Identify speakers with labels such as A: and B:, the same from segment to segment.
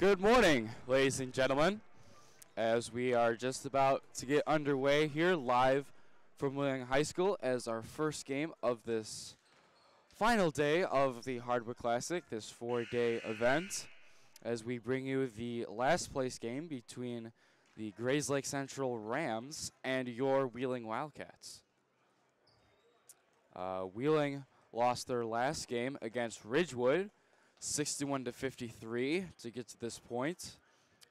A: Good morning, ladies and gentlemen, as we are just about to get underway here live from Wheeling High School as our first game of this final day of the Hardwood Classic, this 4-day event, as we bring you the last place game between the Grayslake Central Rams and your Wheeling Wildcats. Wheeling lost their last game against Ridgewood 61-53 to get to this point,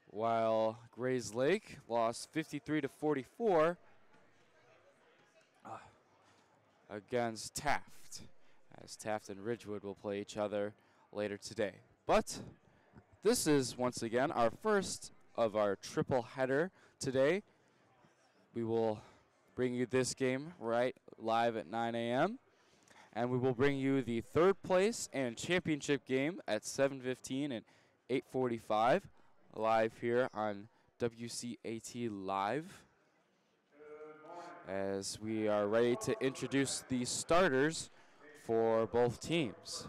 A: while Grayslake lost 53-44 against Taft, as Taft and Ridgewood will play each other later today. But this is once again our first of our triple header today. We will bring you this game right live at 9 a.m. And we will bring you the third place and championship game at 7:15 and 8:45 live here on WCAT Live. As we are ready to introduce the starters for both teams.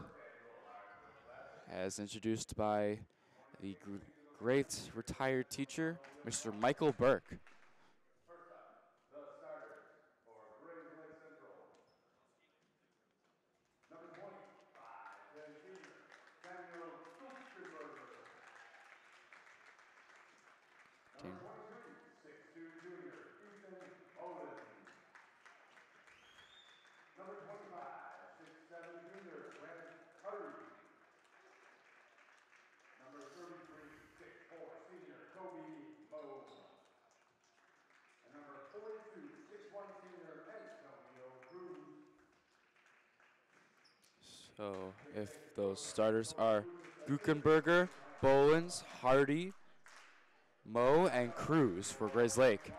A: As introduced by the great retired teacher, Mr. Michael Burke. So if those starters are Guckenberger, Bolins, Hardy, Moe, and Cruz for Grayslake.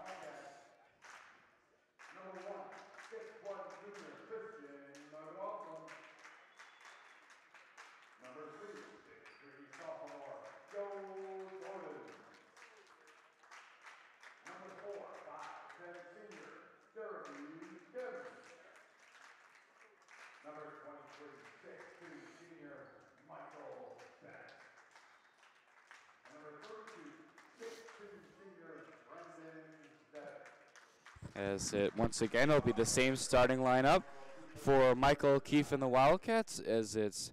A: As it once again will be the same starting lineup for Michael Keefe and the Wildcats, as it's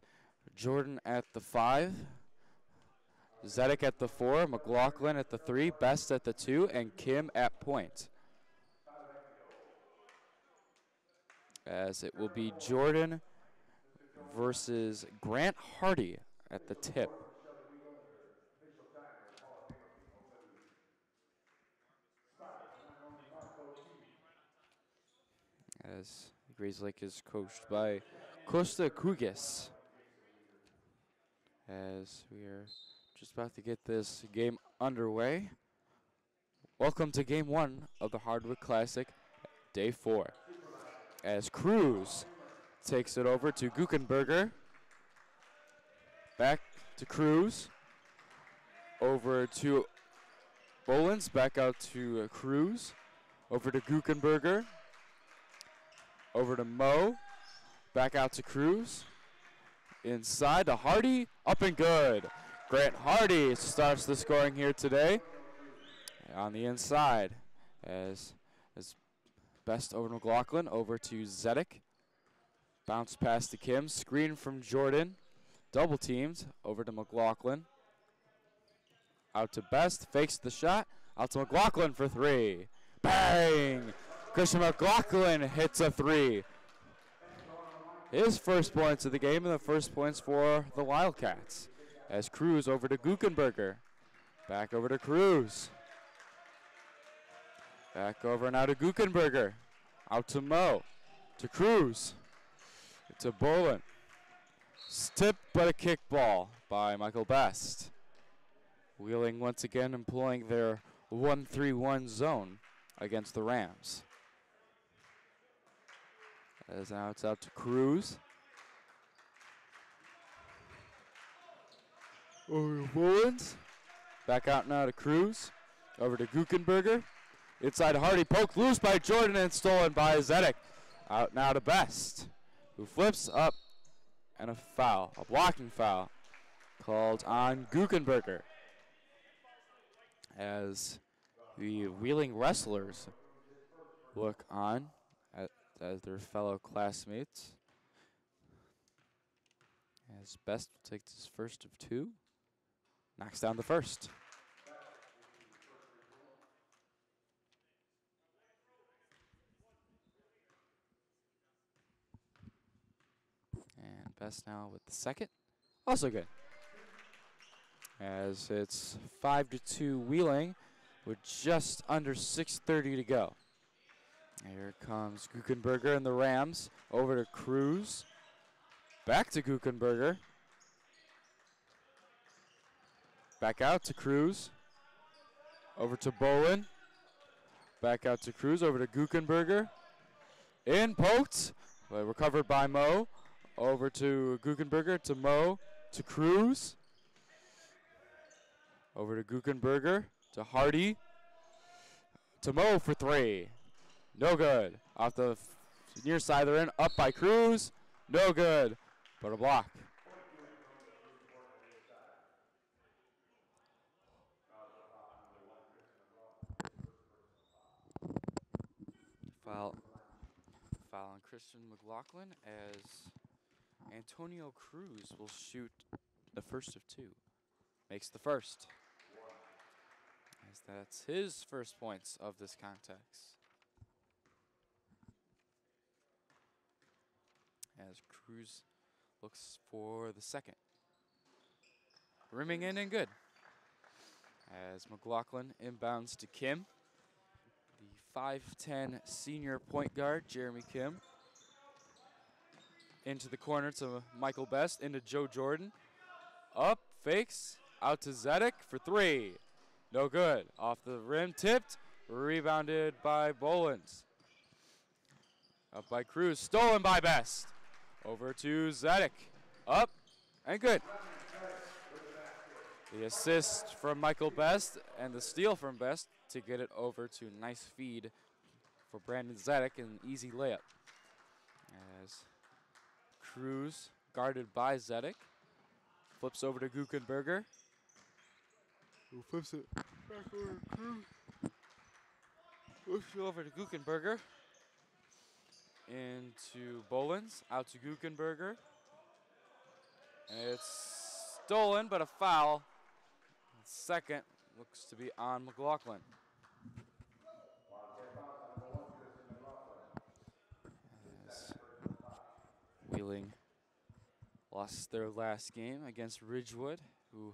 A: Jordan at the 5, Zedek at the 4, McLaughlin at the 3, Best at the 2, and Kim at point. As it will be Jordan versus Grant Hardy at the tip. As Grayslake is coached by Costa Kugis. As we are just about to get this game underway. Welcome to game 1 of the Hardwood Classic, day 4. As Cruz takes it over to Guckenberger. Back to Cruz. Over to Bolins, back out to Cruz. Over to Guckenberger. Over to Moe, back out to Cruz. Inside to Hardy, up and good. Grant Hardy starts the scoring here today. On the inside, as Best over to McLaughlin, over to Zedek. Bounce pass to Kim, screen from Jordan. Double teamed, over to McLaughlin. Out to Best, fakes the shot. Out to McLaughlin for 3. Bang! Christian McLaughlin hits a 3. His first points of the game and the first points for the Wildcats. As Cruz over to Guckenberger. Back over to Cruz. Back over now to Guckenberger. Out to Moe. To Cruz. To Bolin. Tip but a kick ball by Michael Best. Wheeling once again employing their 1-3-1 zone against the Rams. As now it's out to Cruz. Over to Bolins. Back out now to Cruz. Over to Guckenberger. Inside Hardy, poked loose by Jordan and stolen by Zedek. Out now to Best, who flips up, and a foul, a blocking foul, called on Guckenberger. as the Wheeling Wrestlers look on as their fellow classmates. As Best takes his first of two, knocks down the first. And Best now with the second, also good. As it's 5-2 Wheeling with just under 6:30 to go. Here comes Guckenberger and the Rams over to Cruz. Back to Guckenberger. Back out to Cruz. Over to Bowen. Back out to Cruz. Over to Guckenberger. In poked. Recovered by Mo. Over to Guckenberger. To Mo. To Cruz. Over to Guckenberger. To Hardy. To Mo for three. No good. Off the near side they're in. Up by Cruz. No good. But a block. Foul on Christian McLaughlin as Antonio Cruz will shoot the first of two. Makes the first. As that's his first points of this contest. As Cruz looks for the second. Rimming in and good. As McLaughlin inbounds to Kim. The 5'10" senior point guard, Jeremy Kim. Into the corner to Michael Best, into Joe Jordan. Up, fakes, out to Zedek for three. No good. Off the rim, tipped, rebounded by Bolins. Up by Cruz, stolen by Best. Over to Zedek. Up, and good. The assist from Michael Best and the steal from Best to get it over to nice feed for Brandon Zedek, an easy layup. As Cruz, guarded by Zedek, flips over to Guckenberger, who flips it back over to Cruz. Flips it over to Guckenberger. Into Bolins, out to Guckenberger. And it's stolen, but a foul. Second looks to be on McLaughlin. As Wheeling lost their last game against Ridgewood, who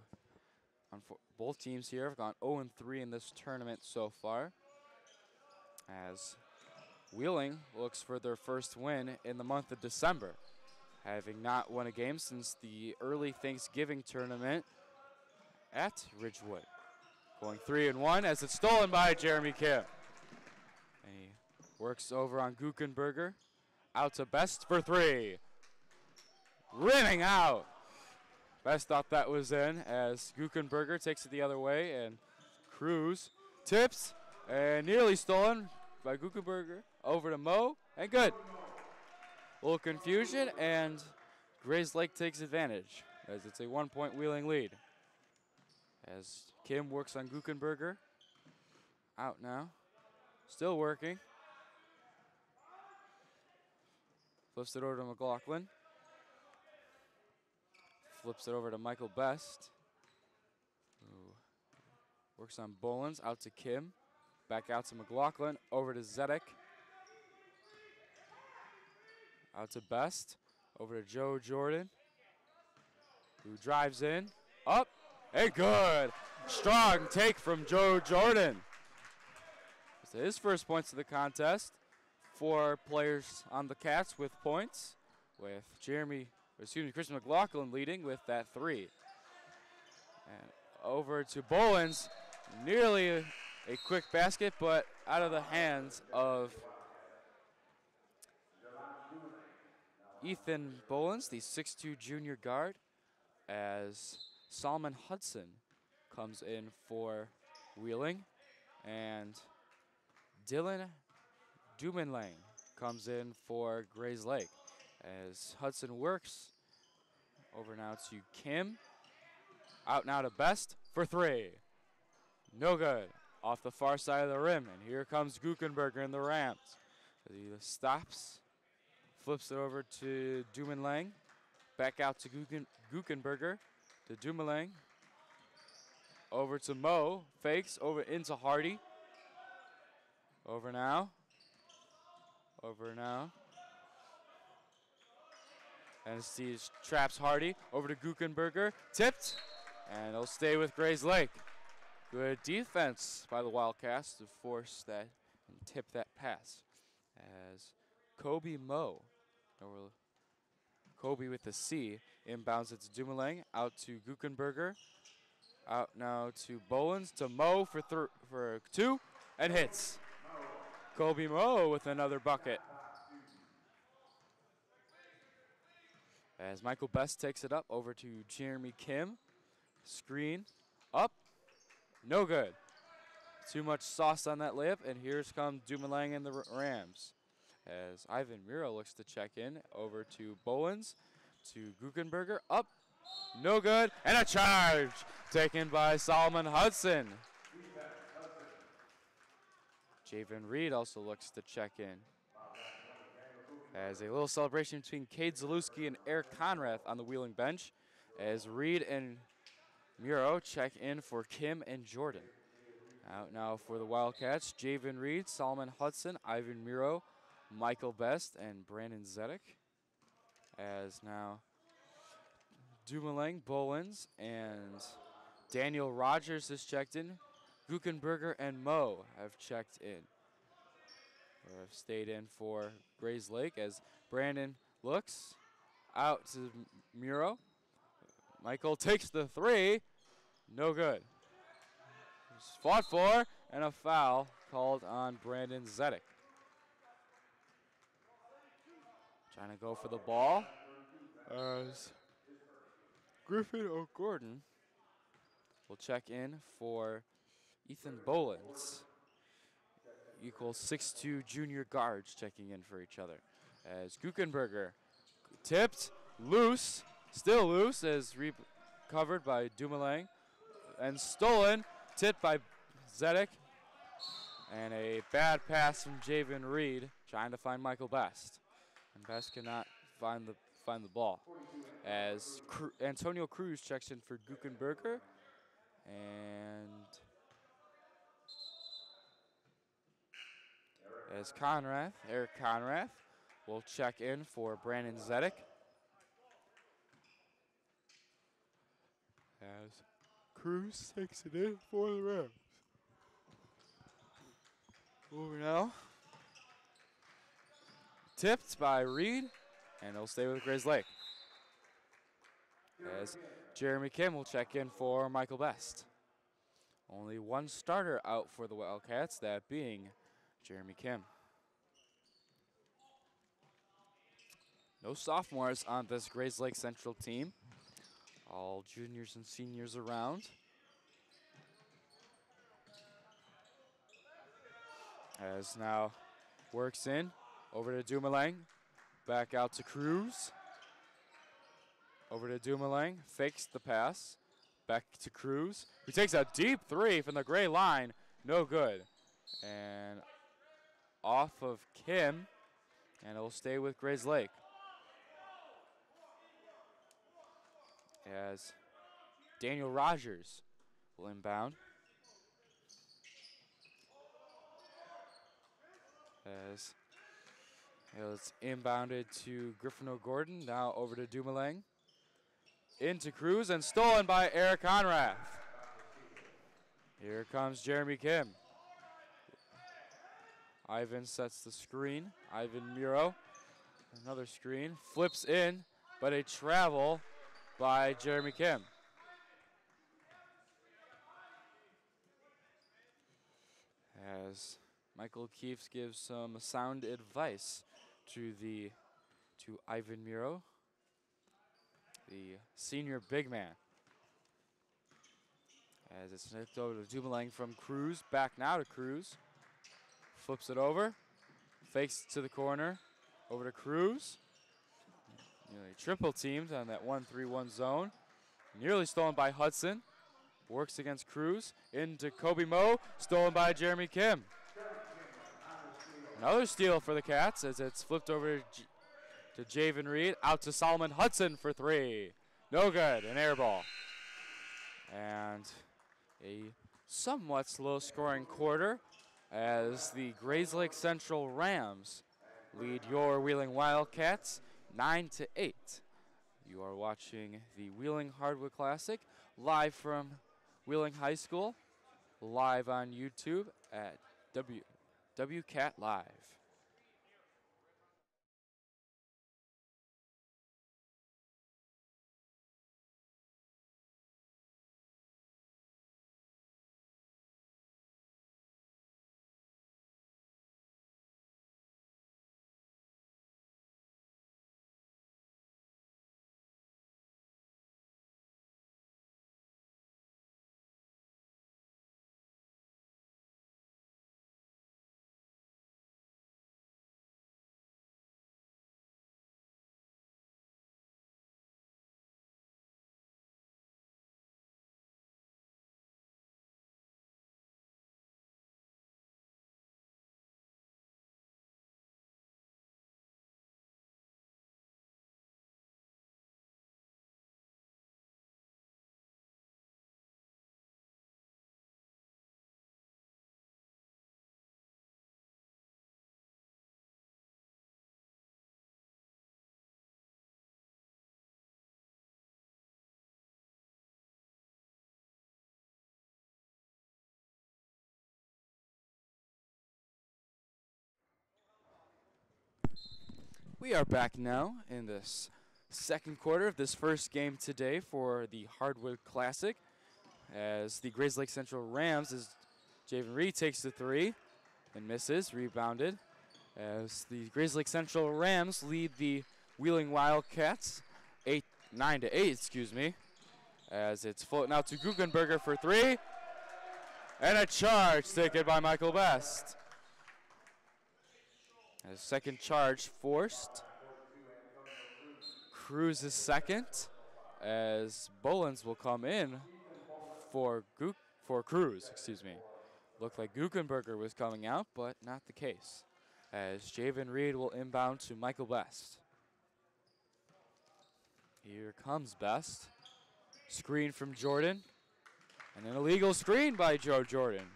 A: both teams here have gone 0-3 in this tournament so far. As Wheeling looks for their first win in the month of December, having not won a game since the early Thanksgiving tournament at Ridgewood. Going 3-1 as it's stolen by Jeremy Kim. And he works over on Guckenberger. Out to Best for three. Rimming out. Best thought that was in as Guckenberger takes it the other way, and Cruz tips and nearly stolen by Guckenberger. Over to Mo, and good. A little confusion, and Grayslake takes advantage as it's a 1-point Wheeling lead. As Kim works on Guckenberger. Out now. Still working. Flips it over to McLaughlin. Flips it over to Michael Best, who works on Bolins. Out to Kim. Back out to McLaughlin. Over to Zedek. Out to Best. Over to Joe Jordan, who drives in. Up. Hey, good. Strong take from Joe Jordan. So his first points of the contest. 4 players on the Cats with points, with Christian McLaughlin leading with that 3. And over to Bolins. Nearly a quick basket, but out of the hands of Ethan Bolins, the 6'2" junior guard, as Solomon Hudson comes in for Wheeling, and Dylan Dumenlang comes in for Grayslake. As Hudson works, over now to Kim. Out now to Best for 3. No good. Off the far side of the rim. And here comes Guckenberger in the Rams. He stops. Flips it over to Dumoulin. Back out to Guckenberger. To Dumoulin. Over to Mo. Fakes. Over into Hardy. Over now. Over now. And Steve traps Hardy. Over to Guckenberger. Tipped. And it'll stay with Grayslake. Good defense by the Wildcats to force that and tip that pass. As Kobe Mo, or Kobe with the C, inbounds it to Dumoulin. Out to Guckenberger. Out now to Bolins. To Mo for 2. And hits. Kobe Mo with another bucket. As Michael Best takes it up over to Jeremy Kim. Screen. Up. No good. Too much sauce on that layup, and here's come Dumoulin and the Rams. As Ivan Miro looks to check in over to Bolins, to Guckenberger. Up. No good. And a charge taken by Solomon Hudson. Javen Reed also looks to check in. As a little celebration between Cade Zalewski and Eric Conrath on the Wheeling bench, as Reed and Muro check in for Kim and Jordan. Out now for the Wildcats, Javen Reed, Solomon Hudson, Ivan Muro, Michael Best, and Brandon Zedek. As now Dumoulin, Bolins, and Daniel Rogers has checked in. Guckenberger and Mo have checked in. Or have stayed in for Grayslake as Brandon looks out to Muro. Michael takes the 3. No good. Just fought for, and a foul called on Brandon Zedek. Trying to go for the ball as Griffin O'Gordon will check in for Ethan Bolins. Equal 6'2" junior guards checking in for each other. As Guckenberger tipped, loose, still loose as recovered by Dumoulin. And stolen, tipped by Zedek. And a bad pass from Javen Reed trying to find Michael Best. And Best cannot find the ball. As Antonio Cruz checks in for Guckenberger. And as Eric Conrath will check in for Brandon Zedek. As Cruz takes it in for the Rams. Over now. Tipped by Reed, and it'll stay with Grayslake. As Jeremy Kim will check in for Michael Best. Only one starter out for the Wildcats, that being Jeremy Kim. No sophomores on this Grayslake Central team. All juniors and seniors around. As now works in, over to Dumoulin. Back out to Cruz. Over to Dumoulin, fakes the pass. Back to Cruz, who takes a deep 3 from the gray line. No good. And off of Kim, and it'll stay with Grayslake. As Daniel Rogers will inbound. As it's inbounded to Griffin O'Gordon, now over to Dumoulin. Into Cruz and stolen by Eric Conrath. Here comes Jeremy Kim. Ivan sets the screen. Ivan Muro, another screen, flips in, but a travel by Jeremy Kim. As Michael Keefe gives some sound advice to Ivan Muro, the senior big man. As it's snipped over to Dumoulin from Cruz, back now to Cruz. Flips it over, fakes to the corner, over to Cruz. Nearly triple teamed on that 1-3-1 zone. Nearly stolen by Hudson. works against Cruz. Into Kobe Moe, stolen by Jeremy Kim. Another steal for the Cats as it's flipped over to Javen Reed. Out to Solomon Hudson for 3. No good, an air ball. And a somewhat slow scoring quarter as the Grayslake Central Rams lead your Wheeling Wildcats 9-8. You are watching the Wheeling Hardwood Classic live from Wheeling High School, live on YouTube at WCAT Live. We are back now in this second quarter of this first game today for the Hardwood Classic as the Grayslake Central Rams, as Javen Reed takes the 3 and misses, rebounded, as the Grayslake Central Rams lead the Wheeling Wildcats 9-8, excuse me, as it's floating out to Guggenberger for 3, and a charge taken by Michael Best. A second charge forced. Cruz is second, as Bolins will come in for Cruz, excuse me. Looked like Guggenberger was coming out, but not the case, as Javen Reed will inbound to Michael Best. Here comes Best. Screen from Jordan, and an illegal screen by Joe Jordan.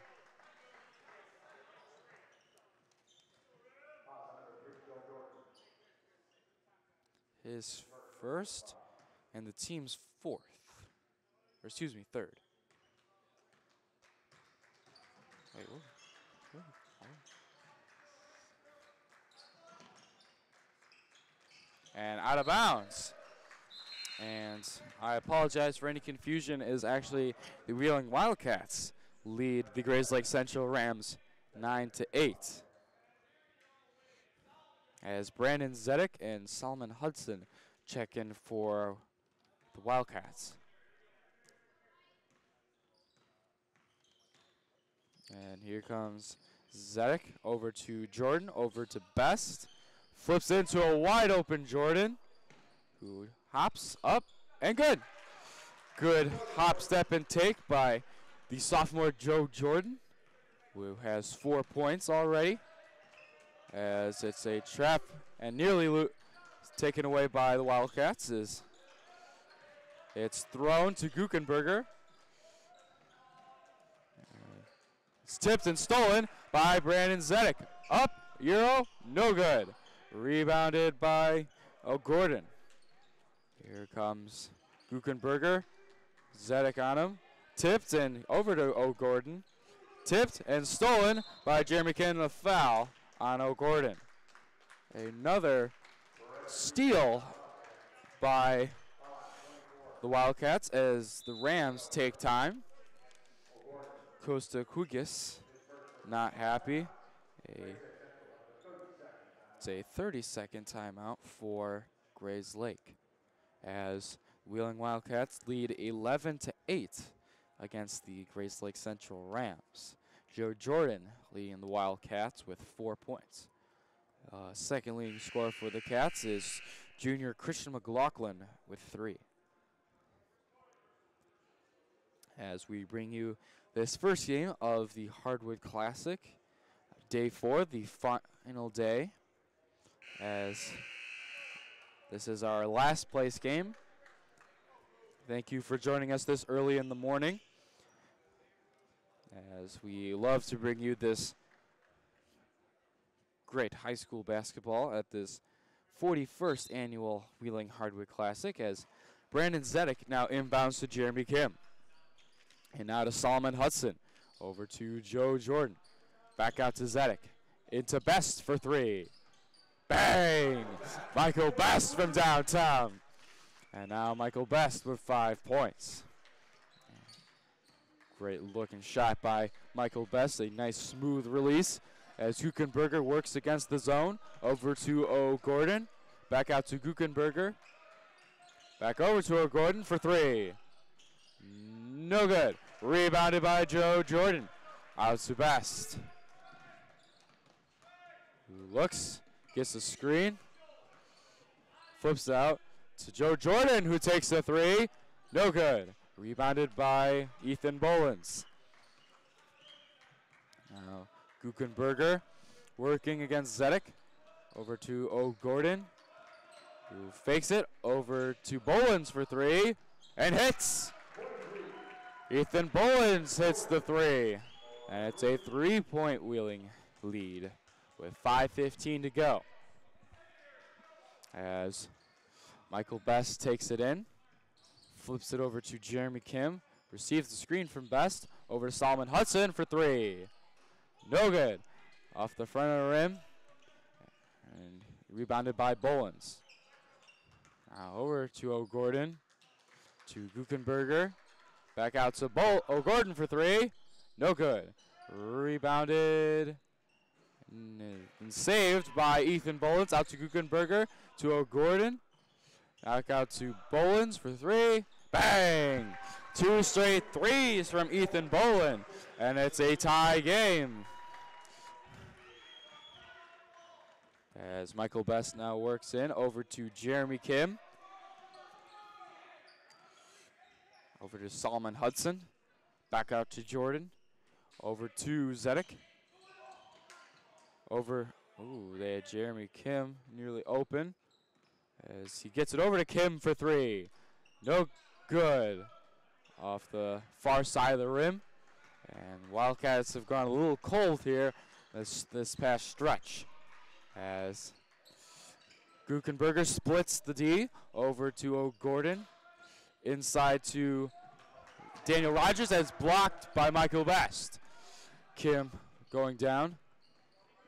A: His first and the team's fourth, or excuse me, third. Wait, whoa. And out of bounds. And I apologize for any confusion, is actually the Wheeling Wildcats lead the Grayslake Central Rams 9-8. As Brandon Zedek and Solomon Hudson check in for the Wildcats. And here comes Zedek over to Jordan, over to Best. Flips into a wide open Jordan, who hops up and good. Good hop, step, and take by the sophomore Joe Jordan, who has 4 points already. As it's a trap and nearly taken away by the Wildcats, as it's thrown to Guggenberger. It's tipped and stolen by Brandon Zedek. Up, Euro, no good. Rebounded by O'Gordon. Here comes Guggenberger. Zedek on him. Tipped and over to O'Gordon. Tipped and stolen by Jeremy Cannon, a foul on O'Gordon. Another steal by the Wildcats as the Rams take time. Costa Kugis not happy. It's a 30-second timeout for Grayslake as Wheeling Wildcats lead 11-8 against the Grayslake Central Rams. Joe Jordan leading the Wildcats with 4 points. Second leading scorer for the Cats is junior Christian McLaughlin with 3. as we bring you this first game of the Hardwood Classic, Day 4, the final day, as this is our last place game. Thank you for joining us this early in the morning, as we love to bring you this great high school basketball at this 41st annual Wheeling Hardwood Classic, as Brandon Zedek now inbounds to Jeremy Kim. And now to Solomon Hudson. Over to Joe Jordan. Back out to Zedek. Into Best for three. Bang! Michael Best from downtown. And now Michael Best with 5 points. Great looking shot by Michael Best. A nice smooth release as Guckenberger works against the zone. Over to O'Gordon. Back out to Guckenberger. Back over to O'Gordon for three. No good. Rebounded by Joe Jordan. Out to Best. Looks, gets the screen. Flips out to Joe Jordan, who takes the three. No good. Rebounded by Ethan Bolins. Now Guckenberger working against Zedek. Over to O'Gordon, who fakes it. Over to Bolins for three. And hits. Ethan Bolins hits the three. And it's a 3-point Wheeling lead with 5:15 to go. As Michael Best takes it in. Flips it over to Jeremy Kim. Receives the screen from Best. Over to Solomon Hudson for three. No good. Off the front of the rim. And rebounded by Bolins. Now over to O'Gordon. To Guckenberger. Back out to O'Gordon for three. No good. Rebounded and saved by Ethan Bolins. Out to Guckenberger. To O'Gordon. Back out to Bolins for three. Bang! 2 straight threes from Ethan Bolin. And it's a tie game. As Michael Best now works in. Over to Jeremy Kim. Over to Solomon Hudson. Back out to Jordan. Over to Zedek. Over. Ooh, they had Jeremy Kim nearly open. As he gets it over to Kim for three. No good. Off the far side of the rim. And Wildcats have gone a little cold here this past stretch. As Guckenberger splits the D. Over to O'Gordon. Inside to Daniel Rogers, as blocked by Michael Best. Kim going down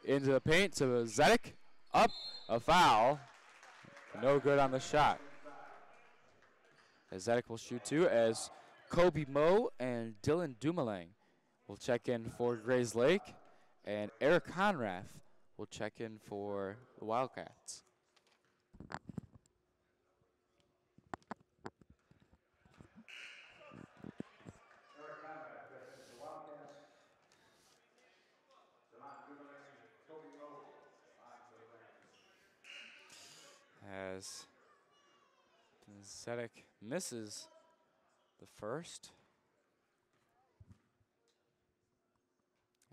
A: into the paint to Zedek. Up, a foul. No good on the shot. As Zedek will shoot two, as Kobe Moe and Dylan Dumoulin will check in for Grayslake, and Eric Conrath will check in for the Wildcats. As Zedek misses the first.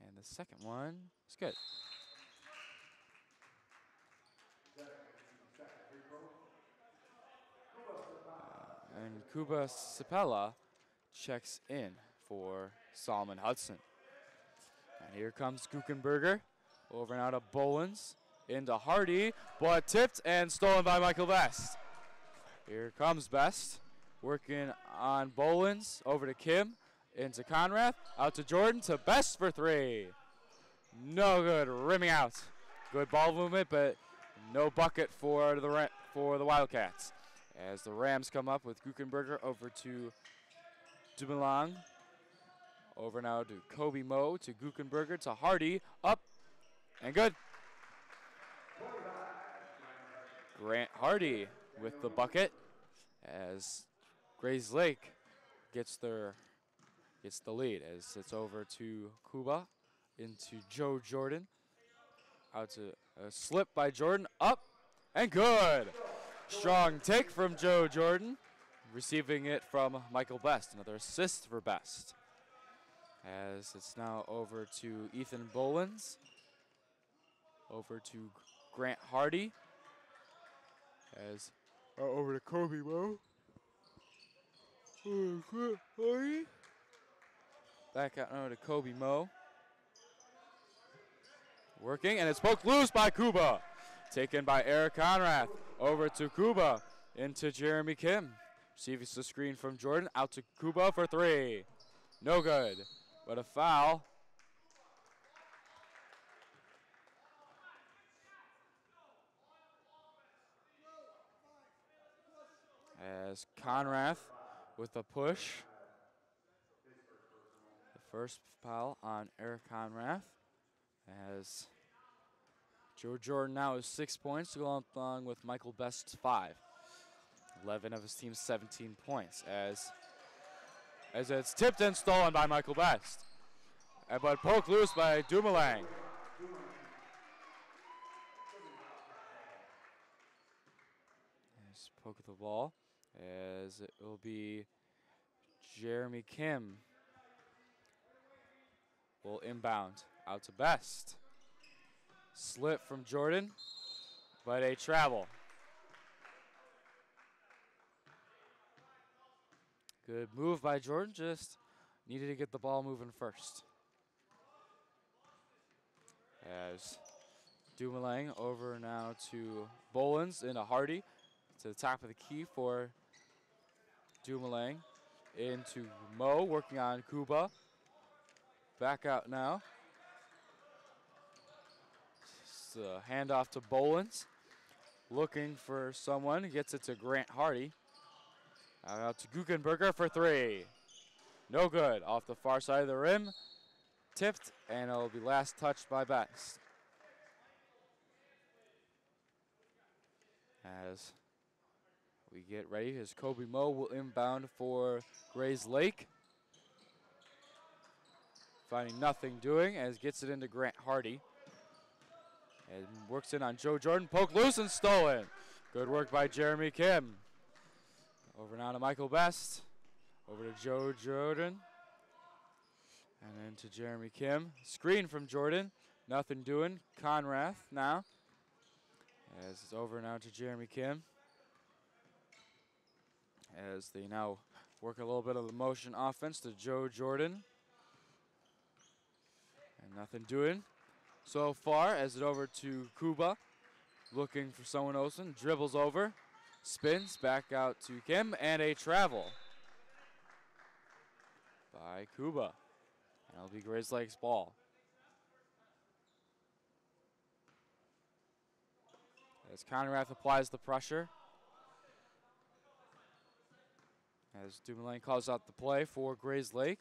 A: And the second one is good. And Kuba Sapella checks in for Solomon Hudson. And here comes Guckenberger. Over and out of Bolins. Into Hardy, but tipped and stolen by Michael Best. Here comes Best, working on Bolins, over to Kim, into Conrath, out to Jordan, to Best for three. No good, rimming out. Good ball movement, but no bucket for the Wildcats. As the Rams come up with Guckenberger over to Dumoulin. Over now to Kobe Moe, to Guckenberger, to Hardy, up, and good. Grant Hardy with the bucket as Grayslake gets the lead, as it's over to Kuba, into Joe Jordan. Out to a slip by Jordan, up, and good. Strong take from Joe Jordan. receiving it from Michael Best. Another assist for Best. As it's now over to Ethan Bolins. Over to Grant Hardy. As over to Kobe Moe. Back out now to Kobe Moe. Working, and it's poked loose by Kuba. Taken by Eric Conrath. Over to Kuba. Into Jeremy Kim. Receives the screen from Jordan. Out to Kuba for three. No good, but a foul. As Conrath with a push. The first foul on Eric Conrath. As Joe Jordan now has 6 points to go along with Michael Best's 5. 11 of his team's 17 points. As it's tipped and stolen by Michael Best. But poked loose by Dumoulin. As poke at the ball. As it will be Jeremy Kim will inbound out to Best. Slip from Jordan, but a travel. Good move by Jordan, just needed to get the ball moving first. As Dumoulin over now to Bolins into Hardy. To the top of the key for Dumoulin. Into Mo, working on Kuba. Back out now. Just a handoff to Bolins. Looking for someone, gets it to Grant Hardy. Out to Guckenberger for three. No good, off the far side of the rim. Tipped, and it'll be last touched by Best. As we get ready, as Kobe Mo will inbound for Grayslake. Finding nothing doing, as gets it into Grant Hardy. And works in on Joe Jordan, poke loose and stolen. Good work by Jeremy Kim. Over now to Michael Best. Over to Joe Jordan. And then to Jeremy Kim. Screen from Jordan. Nothing doing. Conrath now. As it's over now to Jeremy Kim. As they now work a little bit of the motion offense to Joe Jordan. And nothing doing so far, as it over to Kuba. Looking for someone else. Dribbles over. Spins back out to Kim, and a travel by Kuba. And it'll be Grayslake's ball. As Conrath applies the pressure. As Dumoulin calls out the play for Grayslake.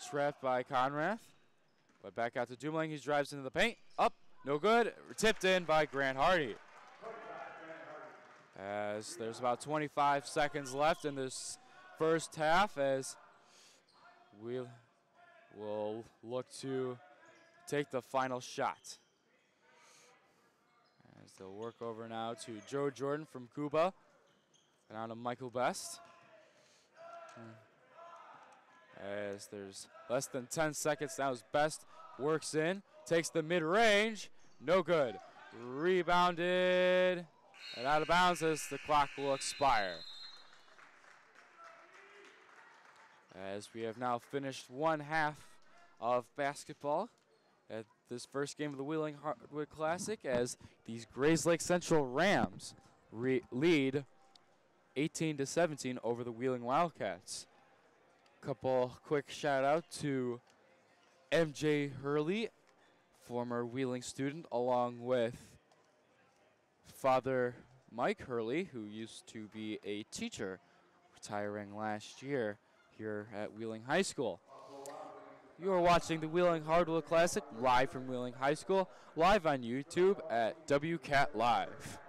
A: Trapped by Conrath. But back out to Dumoulin. He drives into the paint. Up. No good. Tipped in by Grant Hardy. As there's about 25 seconds left in this first half, as we will look to take the final shot. As they'll work over now to Joe Jordan from Kuba, and on to Michael Best. As there's less than 10 seconds now, as Best works in, takes the mid-range, no good. Rebounded. And out of bounds as the clock will expire. As we have now finished one half of basketball at this first game of the Wheeling Hardwood Classic, as these Grayslake Central Rams lead 18-17 over the Wheeling Wildcats. Couple quick shout out to MJ Hurley, former Wheeling student, along with Father Mike Hurley, who used to be a teacher, retiring last year here at Wheeling High School. You are watching the Wheeling Hardwood Classic live from Wheeling High School, live on YouTube at WCAT Live.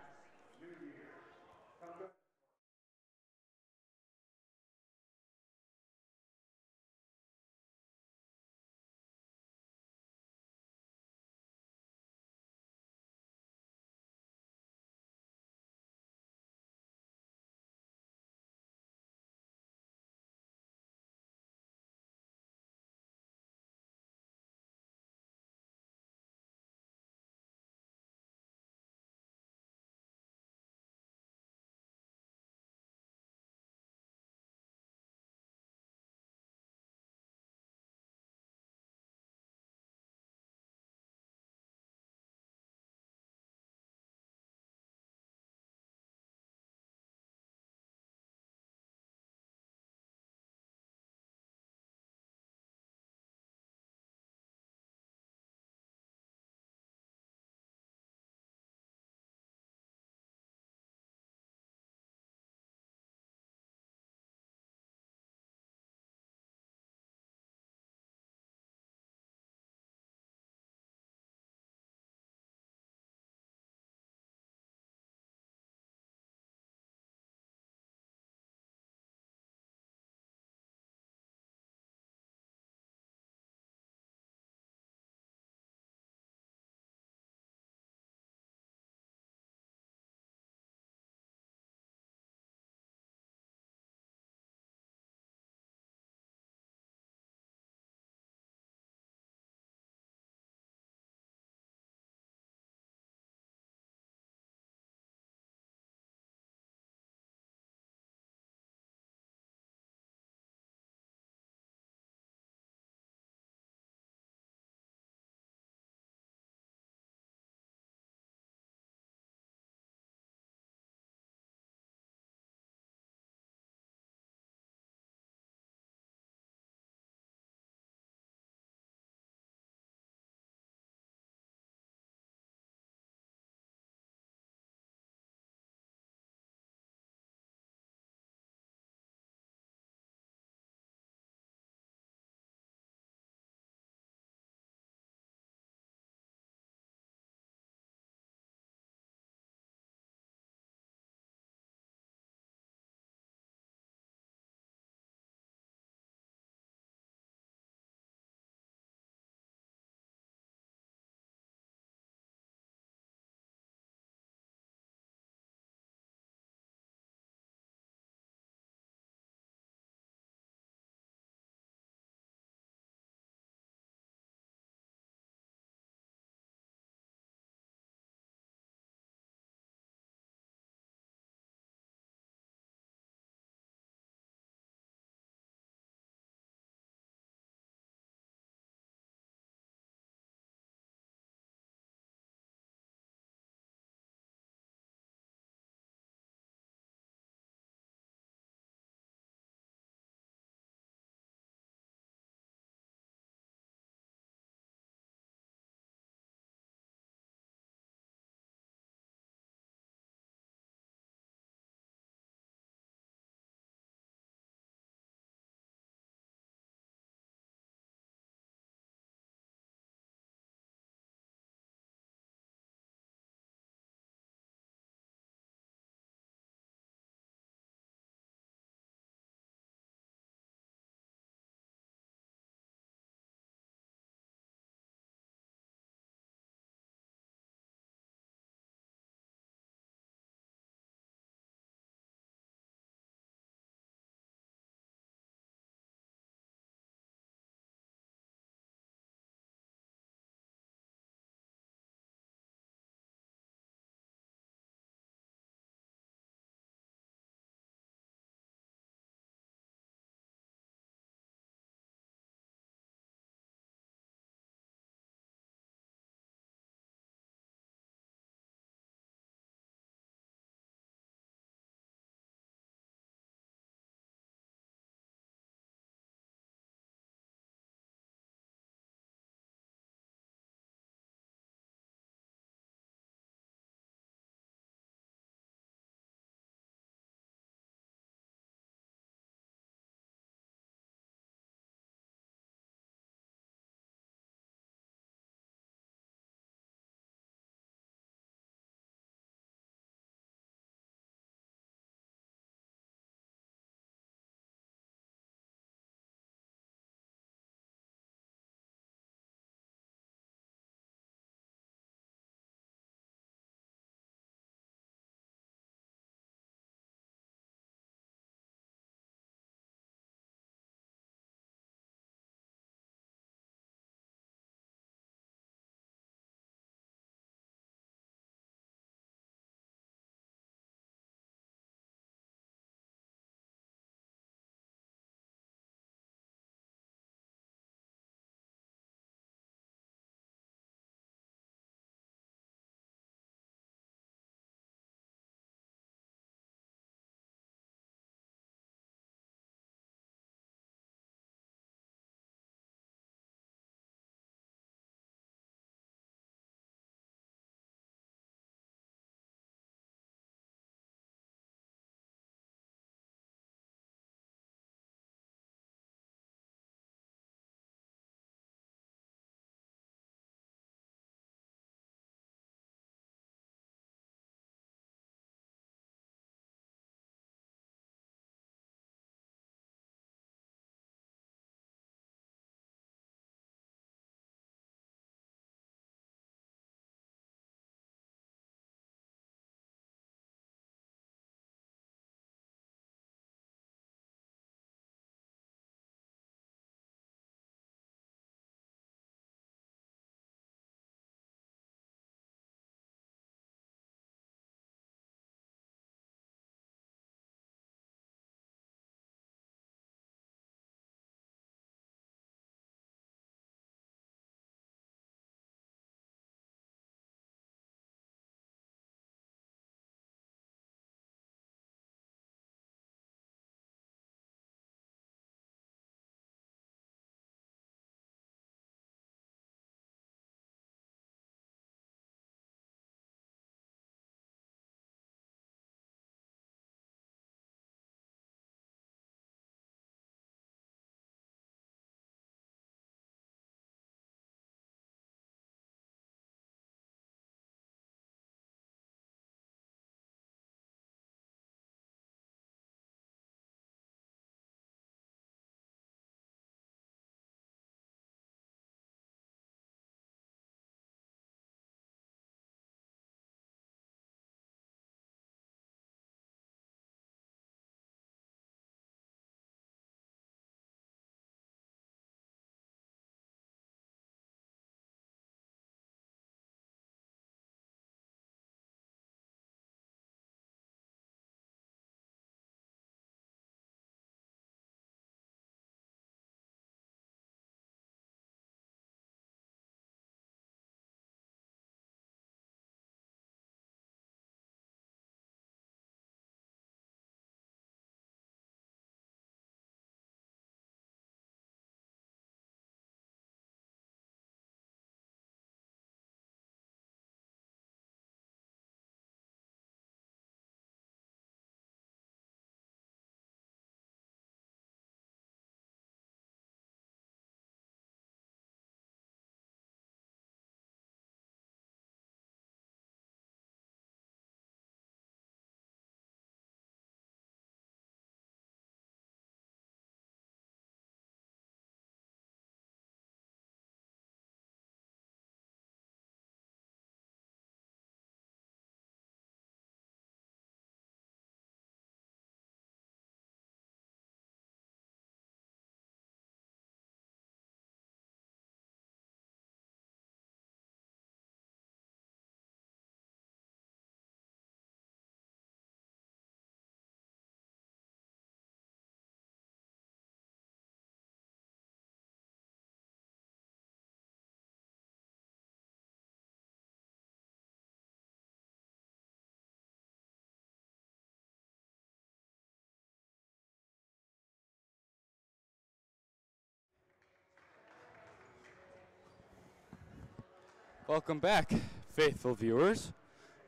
A: Welcome back, faithful viewers,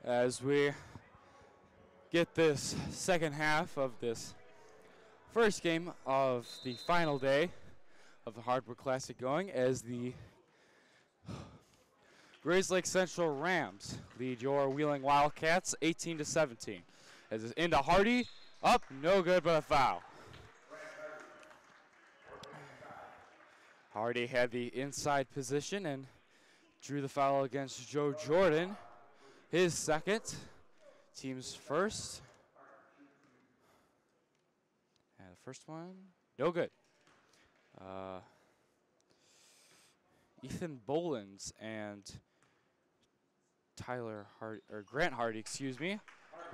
A: as we get this second half of this first game of the final day of the Hardwood Classic going, as the Grayslake Central Rams lead your Wheeling Wildcats 18-17. As it's into Hardy, up, no good, but a foul. Hardy had the inside position and drew the foul against Joe Jordan. His second, team's first. And the first one, no good. Ethan Bolins and Grant Hardy,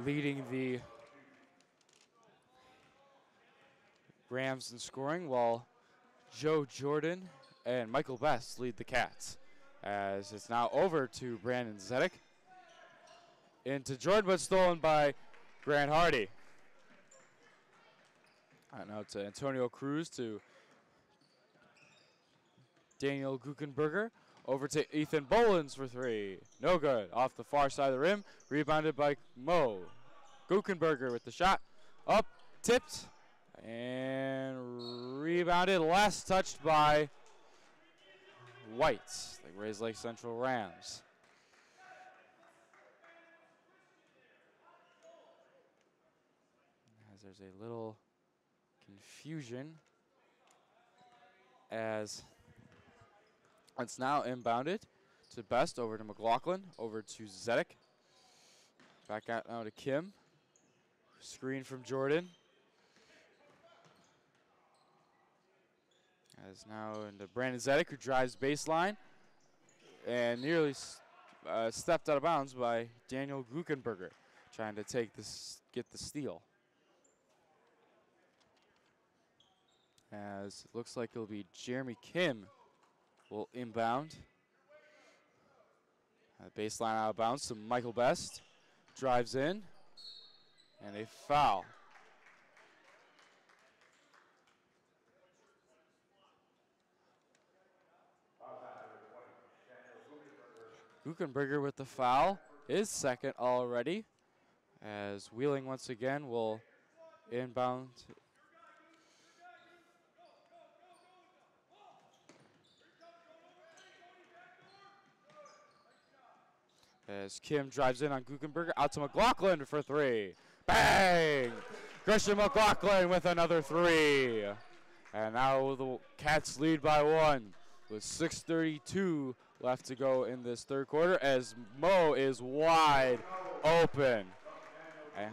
A: leading the Rams in scoring, while Joe Jordan and Michael Best lead the Cats. As it's now over to Brandon Zedek. Into Jordan, but stolen by Grant Hardy. Now to Antonio Cruz, to Daniel Guckenberger. Over to Ethan Bolins for three. No good. Off the far side of the rim. Rebounded by Mo. Guckenberger with the shot. Up, tipped, and rebounded. Last touched by White, the Grayslake Central Rams. As there's a little confusion, as it's now inbounded to Best, over to McLaughlin, over to Zedek. Back out now to Kim. Screen from Jordan. As now into Brandon Zedek, who drives baseline and nearly stepped out of bounds by Daniel Guckenberger, trying to get the steal. As it looks like it'll be Jeremy Kim will inbound. Baseline out of bounds to Michael Best. Drives in, and a foul. Guckenberger with the foul, his second already, as Wheeling once again will inbound. As Kim drives in on Guckenberger, out to McLaughlin for three. Bang! Christian McLaughlin with another three. And now the Cats lead by one with 6:32 left to go in this third quarter, as Mo is wide open. And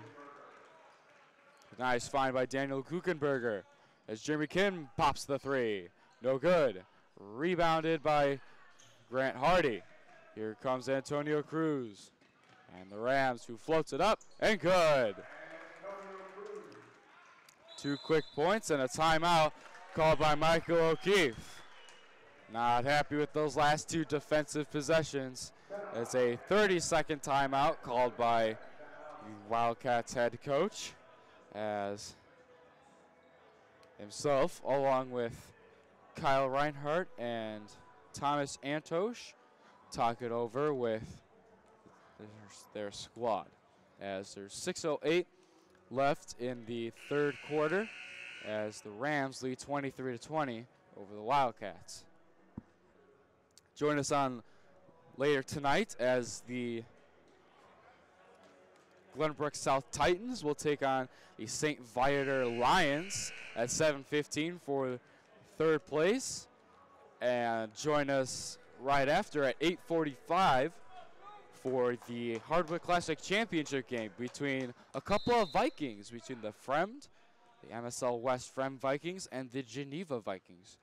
A: nice find by Daniel Guckenberger as Jeremy Kim pops the three. No good. Rebounded by Grant Hardy. Here comes Antonio Cruz. And the Rams, who floats it up, and good. 2 quick points and a timeout called by Michael O'Keefe. Not happy with those last 2 defensive possessions. It's a 30-second timeout called by Wildcats head coach, as himself, along with Kyle Reinhardt and Thomas Antosh, talk it over with their squad. As there's 6:08 left in the third quarter, as the Rams lead 23-20 over the Wildcats. Join us on later tonight as the Glenbrook South Titans will take on the St. Viator Lions at 7:15 for third place. And join us right after at 8:45 for the Hardwood Classic Championship game between a couple of Vikings, between the Fremd, the MSL West Fremd Vikings, and the Geneva Vikings,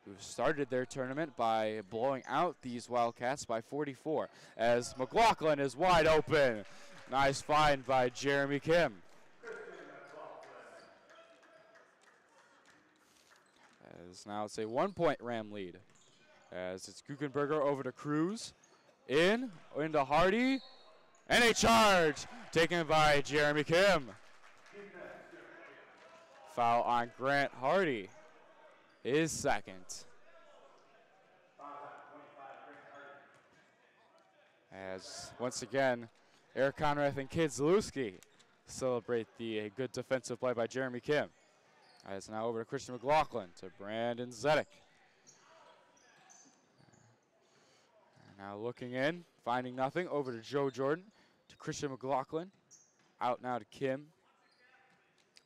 A: who started their tournament by blowing out these Wildcats by 44. As McLaughlin is wide open. Nice find by Jeremy Kim. As now it's a 1-point Ram lead. As it's Guckenberger over to Cruz. Into Hardy. And a charge taken by Jeremy Kim. Foul on Grant Hardy. His second. As once again, Eric Conrath and Kid Zalewski celebrate the good defensive play by Jeremy Kim. As now over to Christian McLaughlin to Brandon Zedek. Now looking in, finding nothing, over to Joe Jordan, to Christian McLaughlin. Out now to Kim.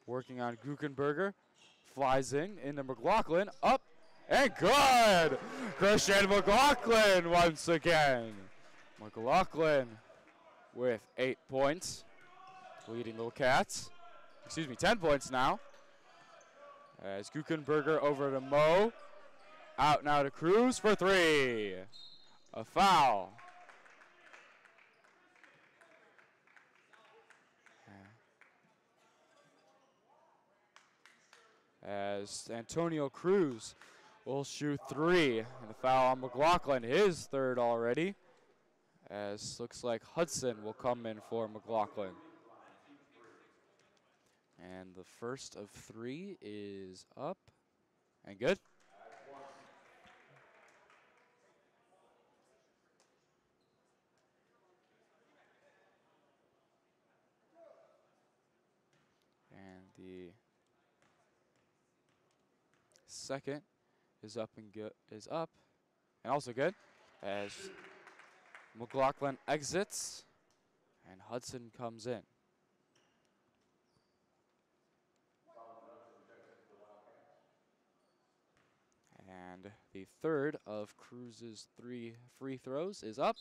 A: Working on Guckenberger. Flies in, into McLaughlin, up, and good! Christian McLaughlin once again. McLaughlin with 8 points, leading the Cats. 10 points now. As Guckenberger over to Mo. Out now to Cruz for 3. A foul. As Antonio Cruz will shoot 3. And a foul on McLaughlin, his third already. As looks like Hudson will come in for McLaughlin. And the first of 3 is up and good. And the second is up and good, is up and also good, as McLaughlin exits and Hudson comes in. And the third of Cruz's 3 free throws is up.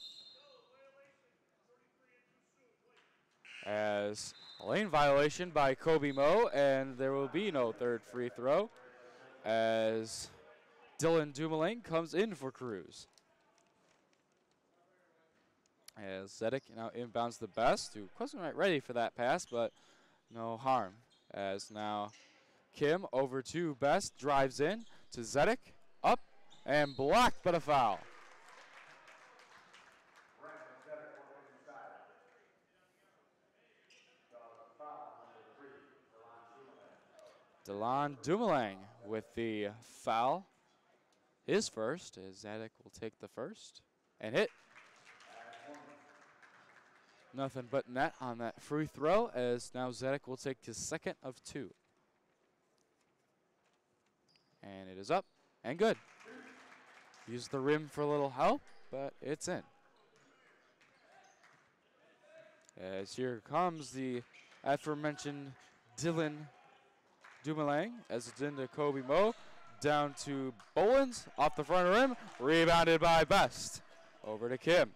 A: As a lane violation by Kobe Mo, and there will be no third free throw as Dylan Dumoulin comes in for Cruz. As Zedek now inbounds the best, who wasn't right ready for that pass, but no harm. As now Kim over to Best, drives in to Zedek, up and blocked, but a foul. Dylan Dumoulin with the foul. His first, as Zedek will take the first and hit. Nothing but net on that free throw, as now Zedek will take his second of 2. And it is up and good. Use the rim for a little help, but it's in. As here comes the aforementioned Dylan Dumoulin, as it's into Kobe Mo, down to Bolins, off the front rim, rebounded by Best. Over to Kim.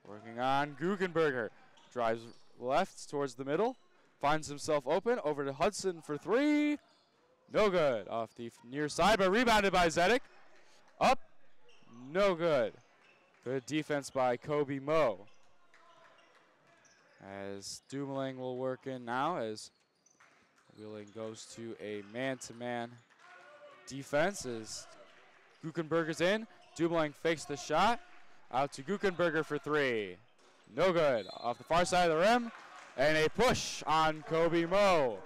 A: Working on Guckenberger. Drives left towards the middle. Finds himself open. Over to Hudson for 3. No good. Off the near side, but rebounded by Zedek. Up. No good. Good defense by Kobe Mo. As Dumoulin will work in now, as Wheeling goes to a man-to-man defense as Guckenberger's in. Dumoulin fakes the shot. Out to Guckenberger for 3. No good. Off the far side of the rim. And a push on Kobe Mo.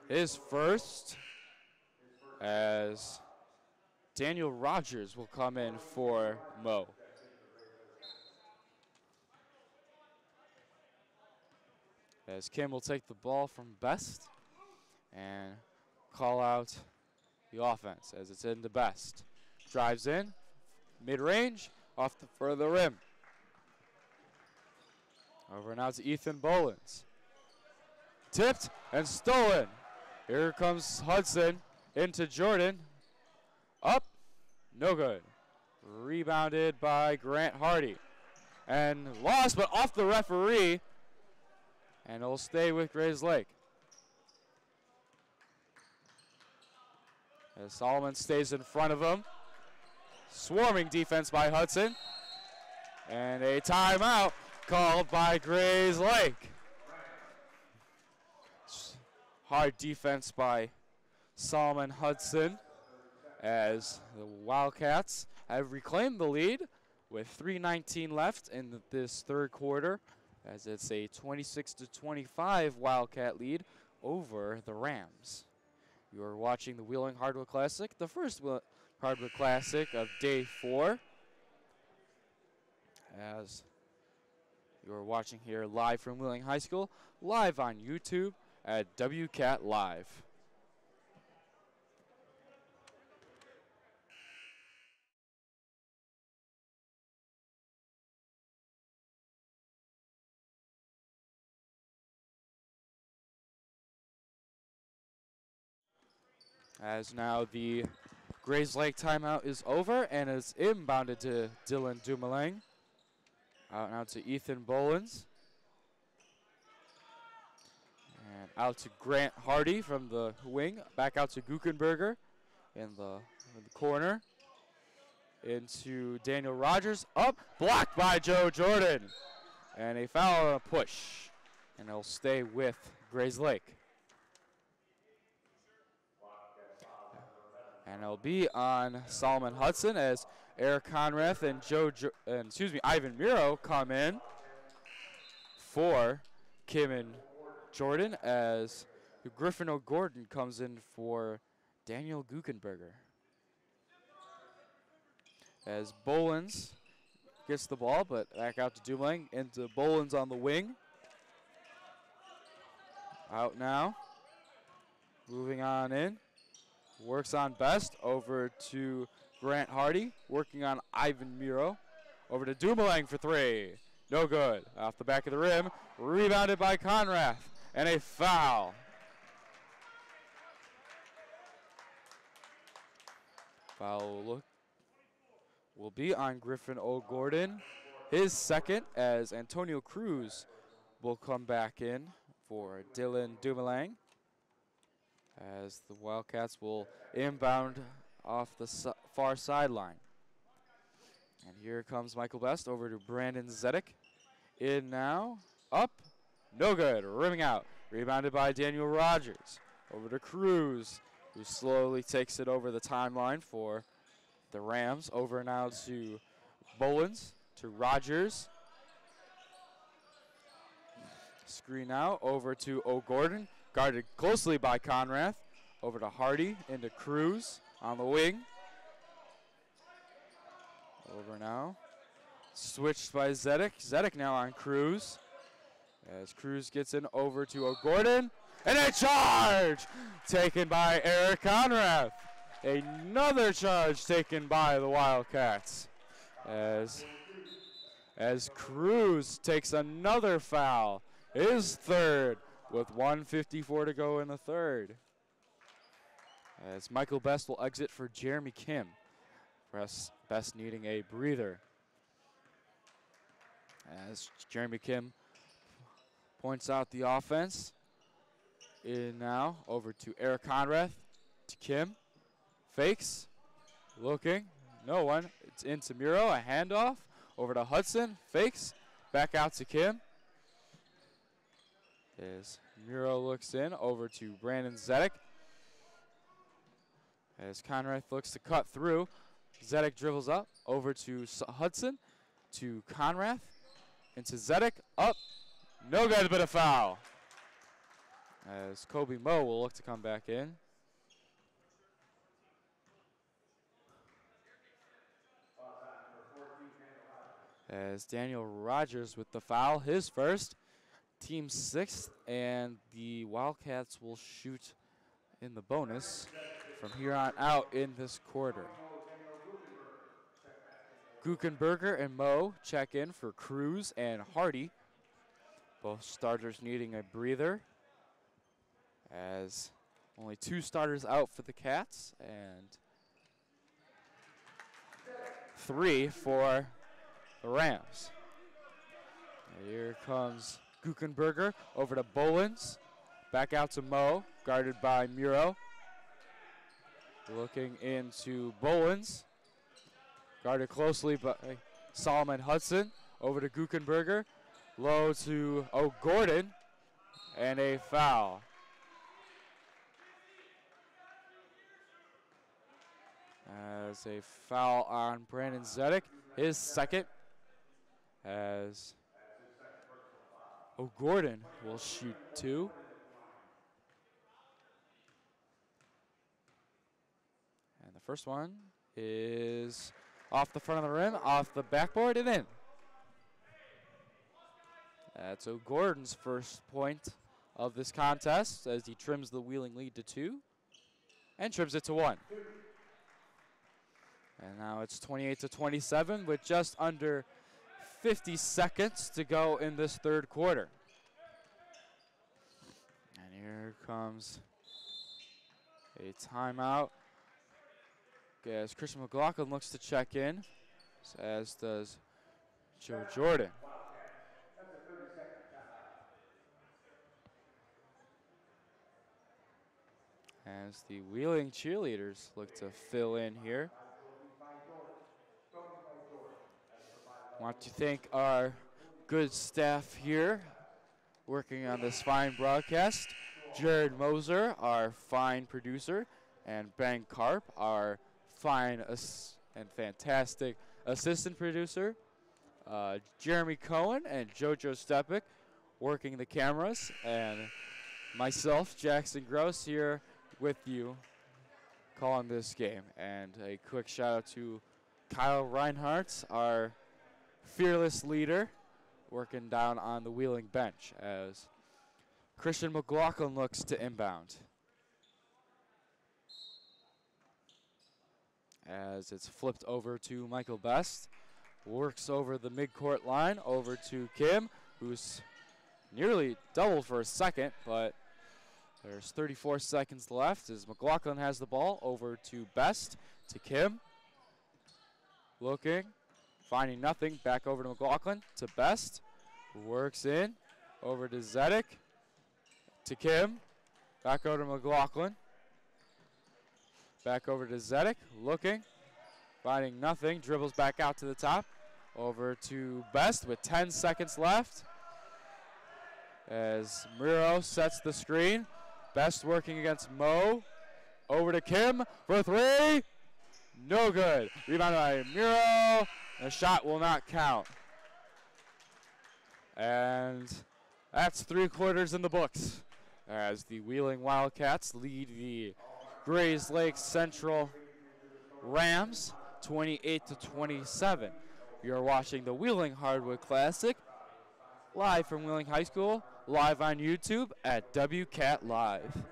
A: His first, as Daniel Rogers will come in for Mo. As Kim will take the ball from Best and call out the offense as it's into Best. Drives in, mid-range, off the further rim. Over now to Ethan Bolins. Tipped and stolen. Here comes Hudson into Jordan. Up, no good. Rebounded by Grant Hardy. And lost, but off the referee. And it'll stay with Grayslake. As Solomon stays in front of him. Swarming defense by Hudson. And a timeout called by Grayslake. Hard defense by Solomon Hudson, as the Wildcats have reclaimed the lead with 3:19 left in this third quarter, as it's a 26-25 Wildcat lead over the Rams. You are watching the Wheeling Hardwood Classic, the first Hardwood Classic of day 4. As you're watching here live from Wheeling High School, live on YouTube at WCAT Live. As now the Grayslake timeout is over and is inbounded to Dylan Dumoulin. Out now to Ethan Bolins. And out to Grant Hardy from the wing. Back out to Guckenberger in the corner. Into Daniel Rogers. Up, blocked by Joe Jordan. And a foul and a push. And it'll stay with Grayslake. And it'll be on Solomon Hudson as Eric Conrath and Ivan Miro come in for Kim and Jordan, as Griffin O'Gordon comes in for Daniel Guckenberger. As Bolins gets the ball, but back out to Dumoulin, into Bolins on the wing. Out now, moving on in. Works on Best, over to Grant Hardy, working on Ivan Miro. Over to Dumoulin for 3. No good. Off the back of the rim, rebounded by Conrath, and a foul. Foul will be on Griffin O'Gordon. His second, as Antonio Cruz will come back in for Dylan Dumoulin, as the Wildcats will inbound off the far sideline. And here comes Michael Best over to Brandon Zedek. In now, up, no good, rimming out. Rebounded by Daniel Rogers. Over to Cruz, who slowly takes it over the timeline for the Rams. Over now to Bolins, to Rogers. Screen out, over to O'Gordon. Guarded closely by Conrath. Over to Hardy, into Cruz on the wing. Over now. Switched by Zedek. Zedek now on Cruz. As Cruz gets in over to O'Gordon. And a charge taken by Eric Conrath. Another charge taken by the Wildcats. As Cruz takes another foul. His third, with 1:54 to go in the third. As Michael Best will exit for Jeremy Kim. Best needing a breather. As Jeremy Kim points out the offense. In now, over to Eric Conrath, to Kim. Fakes, looking, no one. It's into Miro, a handoff. Over to Hudson, fakes, back out to Kim. As Miro looks in, over to Brandon Zedek. As Conrath looks to cut through, Zedek dribbles up, over to Hudson, to Conrath, into Zedek, up, no good, but a foul. As Kobe Moe will look to come back in. As Daniel Rogers with the foul, his first, team 6th, and the Wildcats will shoot in the bonus from here on out in this quarter. Guckenberger and Moe check in for Cruz and Hardy. Both starters needing a breather, as only 2 starters out for the Cats and 3 for the Rams. Here comes Guckenberger over to Bolins. Back out to Moe, guarded by Miro. Looking into Bolins. Guarded closely by Solomon Hudson. Over to Guckenberger. Low to O'Gordon. And a foul. As a foul on Brandon Zedek. His second. As O'Gordon will shoot 2. And the first one is off the front of the rim, off the backboard, and in. That's O'Gordon's first point of this contest as he trims the Wheeling lead to 2 and trims it to 1. And now it's 28-27 with just under 50 seconds to go in this third quarter. And here comes a timeout as Christian McLaughlin looks to check in, as does Joe Jordan. As the Wheeling cheerleaders look to fill in here. Want to thank our good staff here working on this fine broadcast. Jared Moser, our fine producer, and Ben Karp, our fine and fantastic assistant producer. Jeremy Cohen and Jojo Stepik working the cameras, and myself, Jackson Gross, here with you calling this game. And a quick shout out to Kyle Reinhardt, our fearless leader, working down on the Wheeling bench as Christian McLaughlin looks to inbound. As it's flipped over to Michael Best, works over the midcourt line, over to Kim, who's nearly doubled for a second, but there's 34 seconds left as McLaughlin has the ball, over to Best, to Kim. Looking, finding nothing, back over to McLaughlin, to Best, who works in, over to Zedek, to Kim, back over to McLaughlin, back over to Zedek, looking, finding nothing, dribbles back out to the top, over to Best with 10 seconds left as Muro sets the screen. Best working against Mo, over to Kim for 3, no good. Rebound by Muro, the shot will not count. And that's 3 quarters in the books as the Wheeling Wildcats lead the Grayslake Central Rams 28-27. You're watching the Wheeling Hardwood Classic live from Wheeling High School, live on YouTube at WCAT Live.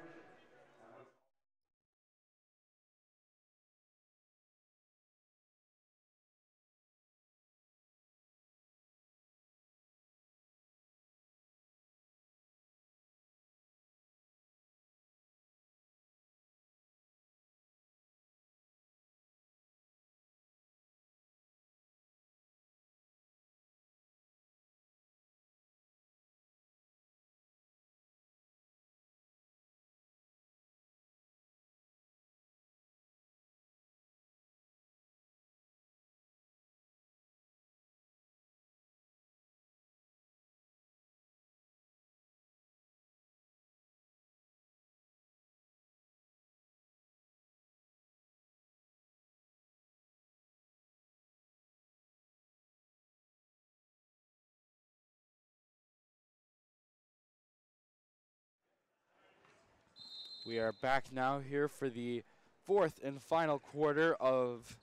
A: We are back now here for the 4th and final quarter of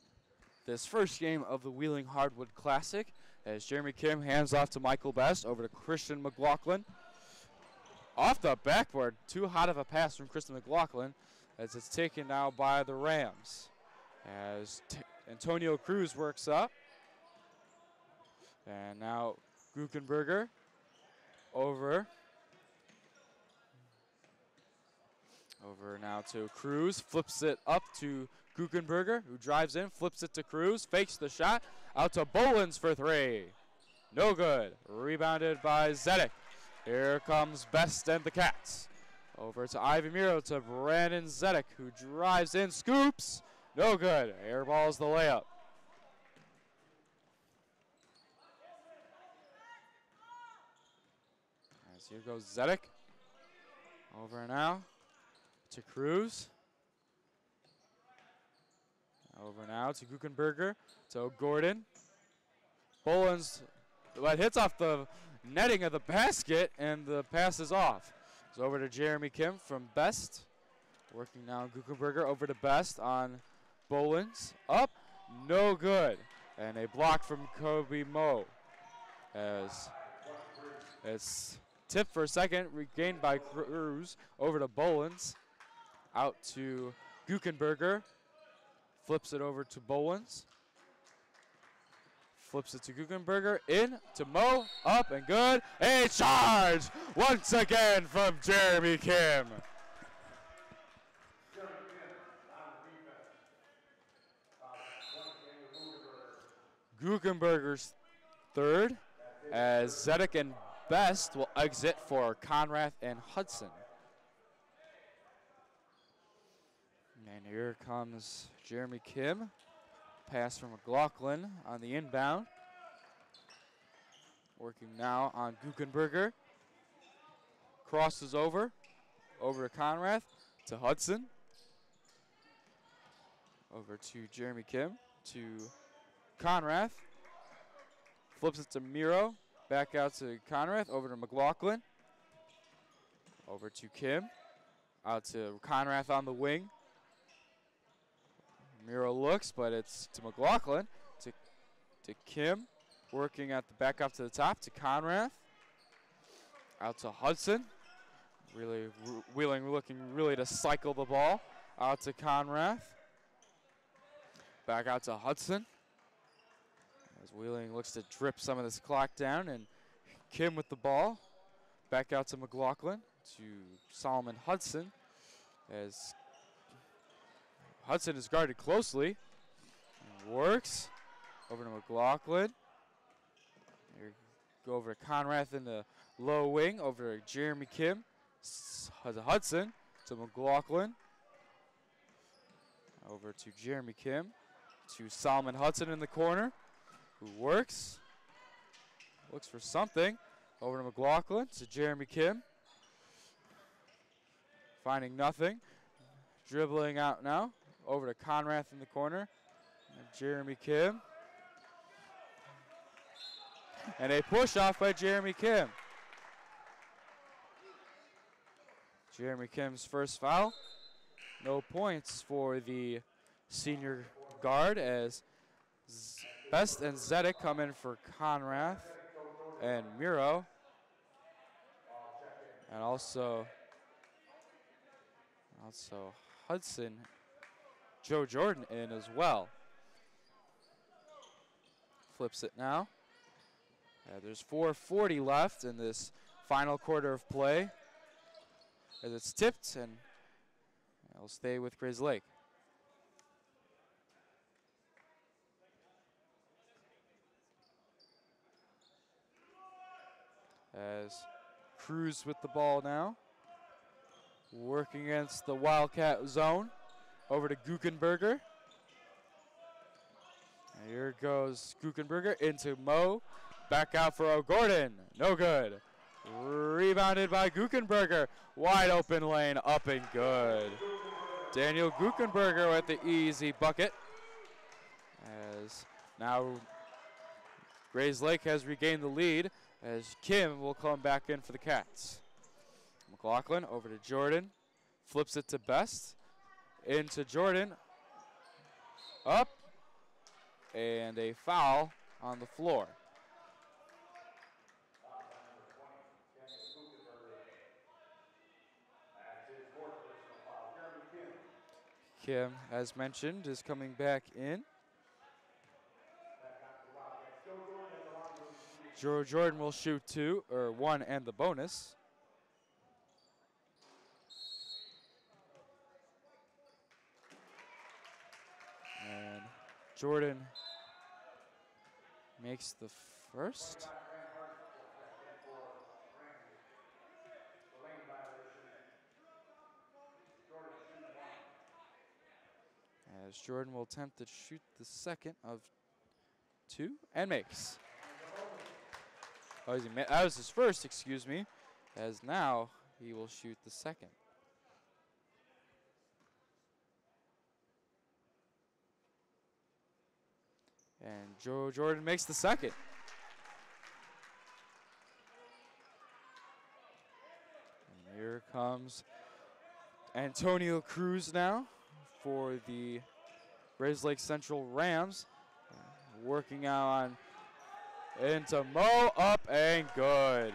A: this first game of the Wheeling Hardwood Classic as Jeremy Kim hands off to Michael Best, over to Christian McLaughlin. Off the backboard, too hot of a pass from Christian McLaughlin as it's taken now by the Rams. As Antonio Cruz works up. And now Guckenberger over now to Cruz, flips it up to Guckenberger, who drives in, flips it to Cruz, fakes the shot, out to Bolins for 3. No good. Rebounded by Zedek. Here comes Best and the Cats. Over to Ivan Miro, to Brandon Zedek, who drives in, scoops. No good. Airballs the layup. As here goes Zedek. Over now to Cruz. Over now to Guckenberger, to Gordon. Bolins, but hits off the netting of the basket, and the pass is off. It's over to Jeremy Kim from Best. Working now Guckenberger, over to Best on Bolins. Up, no good. And a block from Kobe Mo. As it's tipped for a second, regained by Cruz over to Bolins. Out to Guckenberger. Flips it over to Bolins. Flips it to Guckenberger. In to Mo. Up and good. A charge once again from Jeremy Kim. Guckenberger's third, as Zedek and Best will exit for Conrath and Hudson. And here comes Jeremy Kim. Pass from McLaughlin on the inbound. Working now on Guckenberger. Crosses over to Conrath, to Hudson. Over to Jeremy Kim, to Conrath. Flips it to Miro. Back out to Conrath, over to McLaughlin. Over to Kim. Out to Conrath on the wing. Miro looks, but it's to McLaughlin. To Kim. Working at the back up to the top to Conrath. Out to Hudson. Really Wheeling looking really to cycle the ball. Out to Conrath. Back out to Hudson. As Wheeling looks to drip some of this clock down, and Kim with the ball. Back out to McLaughlin, to Solomon Hudson. As Hudson is guarded closely. And works. Over to McLaughlin. Here, go over to Conrath in the low wing. Over to Jeremy Kim. To Hudson. To McLaughlin. Over to Jeremy Kim. To Solomon Hudson in the corner. Who works. Looks for something. Over to McLaughlin. To Jeremy Kim. Finding nothing. Dribbling out now. Over to Conrath in the corner. And Jeremy Kim. And a push off by Jeremy Kim. Jeremy Kim's first foul. No points for the senior guard as Best and Zedek come in for Conrath and Miro. And also Hudson, Joe Jordan in as well. Flips it now. There's 4:40 left in this final quarter of play. As it's tipped, and it'll stay with Grayslake. As Cruz with the ball now. Working against the Wildcat zone. Over to Guckenberger. And here goes Guckenberger into Mo. Back out for O'Gordon. No good. Rebounded by Guckenberger. Wide open lane, up and good. Daniel Guckenberger with the easy bucket. As now Grayslake has regained the lead as Kim will come back in for the Cats. McLaughlin over to Jordan. Flips it to Best. Into Jordan. Up. And a foul on the floor. Kim, as mentioned, is coming back in. Joe Jordan will shoot one and the bonus. And Jordan makes the first. As Jordan will attempt to shoot the second of two and makes. Oh, that was his first, excuse me, as now he will shoot the second. And Joe Jordan makes the second. And here comes Antonio Cruz now for the Grayslake Central Rams working on into Mo, up and good.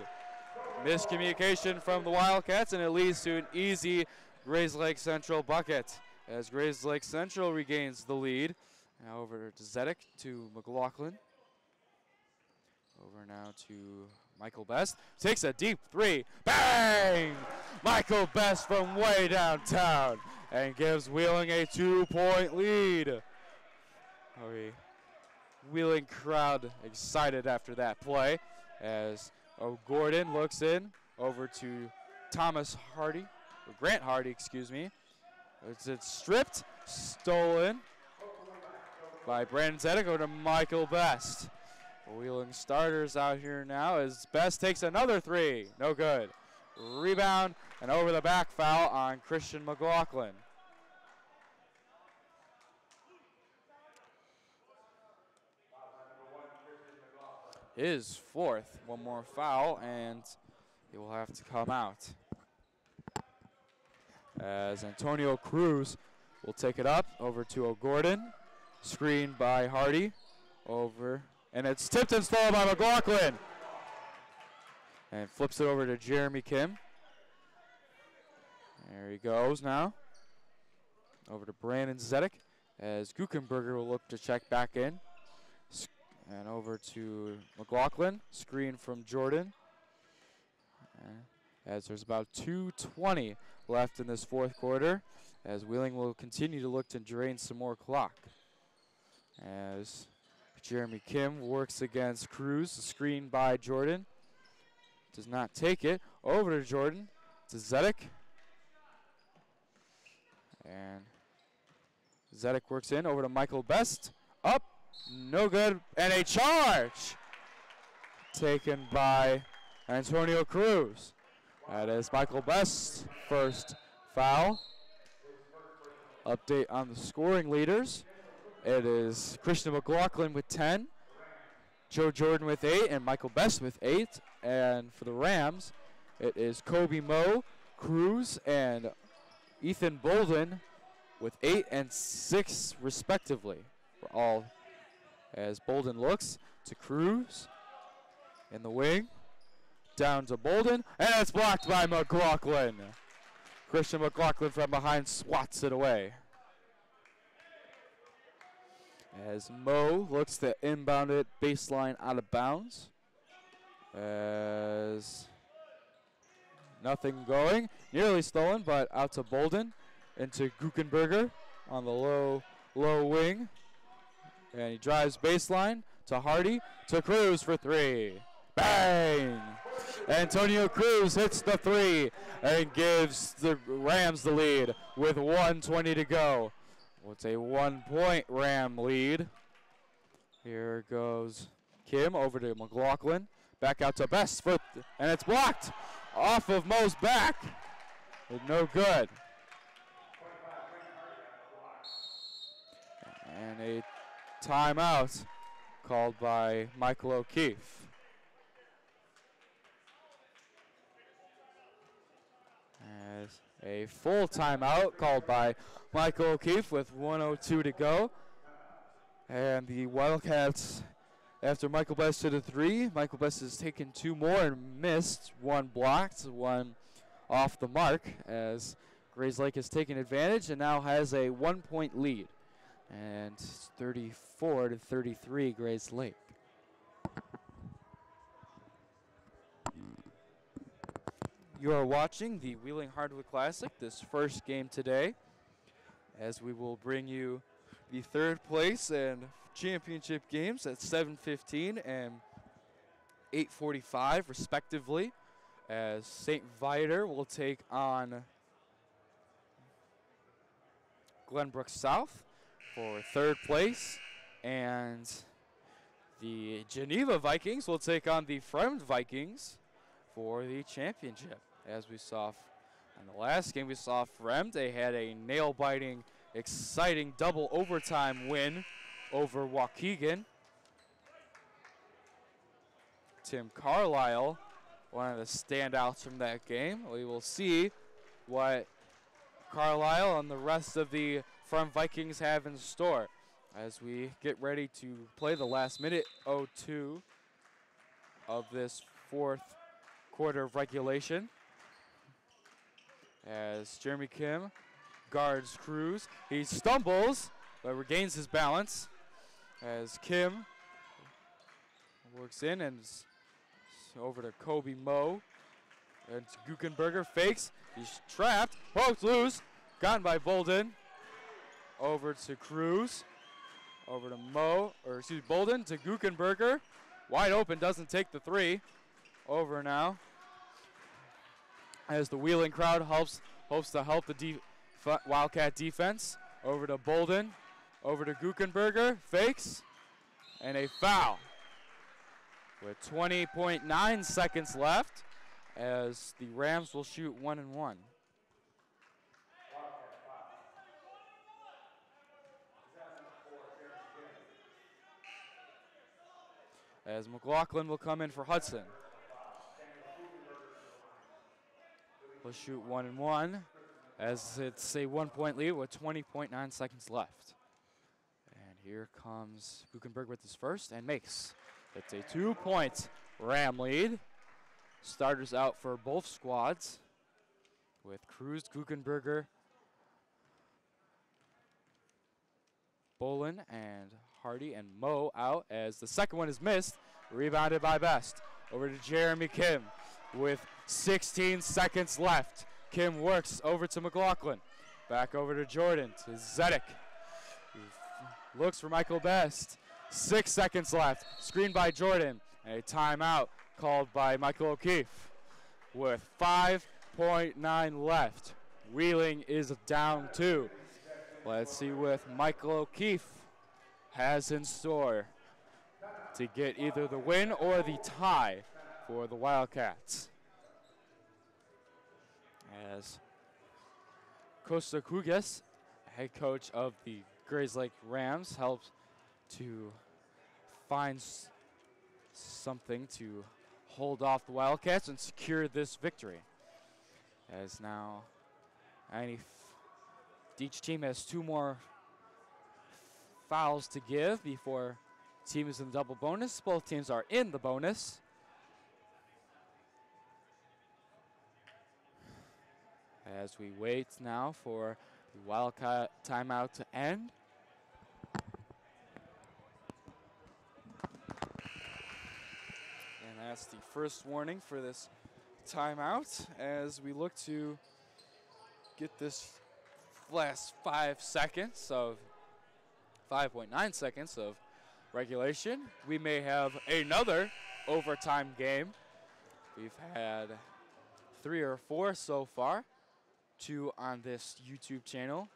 A: Miscommunication from the Wildcats, and it leads to an easy Grayslake Central bucket as Grayslake Central regains the lead. Now over to Zedek, to McLaughlin. Over now to Michael Best. Takes a deep three. Bang! Michael Best from way downtown and gives Wheeling a 2-point lead. Wheeling crowd excited after that play as Gordon looks in over to Thomas Hardy, or Grant Hardy, excuse me. It's stripped, stolen by Brandon Zedek over to Michael Best. Wheeling starters out here now as Best takes another three. No good. Rebound and over the back foul on Christian McLaughlin. His fourth. One more foul and he will have to come out. As Antonio Cruz will take it up over to O'Gordon. Screened by Hardy. Over. And it's tipped and stolen by McLaughlin. And flips it over to Jeremy Kim. There he goes now. Over to Brandon Zedek as Guckenberger will look to check back in. And over to McLaughlin. Screen from Jordan. As there's about 2:20 left in this fourth quarter. As Wheeling will continue to look to drain some more clock. As Jeremy Kim works against Cruz. Screen by Jordan. Does not take it. Over to Jordan. To Zedek. And Zedek works in. Over to Michael Best. Up. No good. And a charge. Taken by Antonio Cruz. That is Michael Best's first foul. Update on the scoring leaders. It is Christian McLaughlin with 10, Joe Jordan with 8, and Michael Best with 8. And for the Rams, it is Kobe Moe, Cruz, and Ethan Bolden with 8 and 6 respectively. For all, as Bolden looks to Cruz in the wing, down to Bolden, and it's blocked by McLaughlin. Christian McLaughlin from behind swats it away. As Mo looks to inbound it baseline out of bounds. As nothing going. Nearly stolen, but out to Bolden. Into Guckenberger on the low wing. And he drives baseline to Hardy. To Cruz for three. Bang! Antonio Cruz hits the three and gives the Rams the lead with 1:20 to go. It's a 1-point Ram lead. Here goes Kim over to McLaughlin. Back out to Best, and it's blocked off of Mo's back. With no good. And a timeout called by Michael O'Keefe. As a full timeout called by Michael O'Keefe with 1:02 to go. And the Wildcats, after Michael Best hit a three, Michael Best has taken two more and missed. One blocked, one off the mark, as Grayslake has taken advantage and now has a 1-point lead. And it's 34-33 Grayslake. You are watching the Wheeling Hardwood Classic, this first game today, as we will bring you the third place and championship games at 7:15 and 8:45 respectively, as St. Viator will take on Glenbrook South for third place, and the Geneva Vikings will take on the Fremd Vikings for the championship. As we saw in the last game, we saw Fremd. They had a nail-biting, exciting double overtime win over Waukegan. Tim Carlisle, one of the standouts from that game. We will see what Carlisle and the rest of the Fremd Vikings have in store. as we get ready to play the last minute 02 of this fourth quarter of regulation. As Jeremy Kim guards Cruz. He stumbles, but regains his balance. As Kim works in and over to Kobe Moe. And Guckenberger fakes. He's trapped. Poked loose. Gotten by Bolden. Over to Cruz. Over to Bolden to Guckenberger. Wide open, doesn't take the three. Over now. As the Wheeling crowd hopes to help the Wildcat defense. Over to Bolden. Over to Guckenberger. Fakes. And a foul. With 20.9 seconds left, as the Rams will shoot 1 and 1. As McLaughlin will come in for Hudson. We'll shoot 1 and 1, as it's a 1-point lead with 20.9 seconds left. And here comes Guckenberg with his first and makes. It's a 2-point Ram lead. Starters out for both squads with Cruz, Guckenberger, Bolin, and Hardy, and Moe out as the second one is missed. Rebounded by Best. Over to Jeremy Kim with 16 seconds left. Kim works over to McLaughlin. Back over to Jordan, to Zedek. Looks for Michael Best. 6 seconds left. Screen by Jordan. A timeout called by Michael O'Keefe. With 5.9 left. Wheeling is down 2. Let's see what Michael O'Keefe has in store to get either the win or the tie for the Wildcats. As Costa Cugas, head coach of the Grayslake Rams, helps to find something to hold off the Wildcats and secure this victory. As now each team has 2 more fouls to give before team is in the double bonus. Both teams are in the bonus. As we wait now for the Wildcat timeout to end. And that's the first warning for this timeout as we look to get this last 5 seconds of 5.9 seconds of regulation. We may have another overtime game. We've had 3 or 4 so far, 2 on this YouTube channel.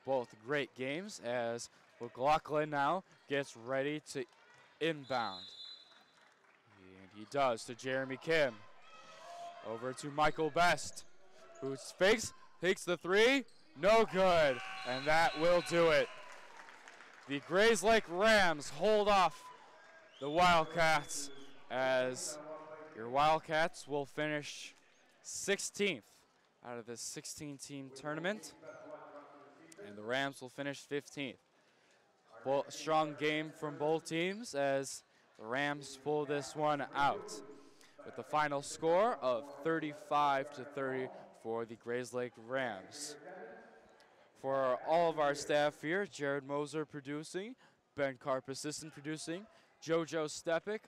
A: Both great games as McLaughlin now gets ready to inbound. And he does to Jeremy Kim. Over to Michael Best, who fakes, takes the 3, no good, and that will do it. The Grayslake Rams hold off the Wildcats as your Wildcats will finish 16th out of this 16-team tournament, and the Rams will finish 15th. Strong game from both teams as the Rams pull this one out with the final score of 35-30 for the Grayslake Rams. For all of our staff here, Jared Moser producing, Ben Karp assistant producing, JoJo Stepik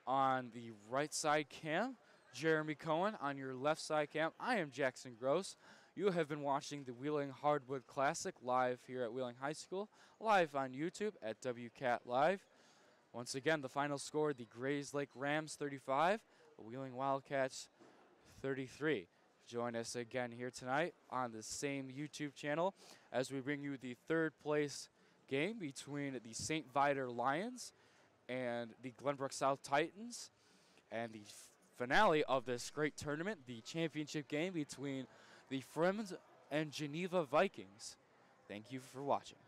A: on the right side cam, Jeremy Cohen on your left side cam. I am Jackson Gross. You have been watching the Wheeling Hardwood Classic live here at Wheeling High School, live on YouTube at WCAT Live. Once again, the final score, the Grayslake Rams 35, the Wheeling Wildcats 33. Join us again here tonight on the same YouTube channel as we bring you the 3rd place game between the St. Viator Lions and the Glenbrook South Titans, and the finale of this great tournament, the championship game between the Friends and Geneva Vikings. Thank you for watching.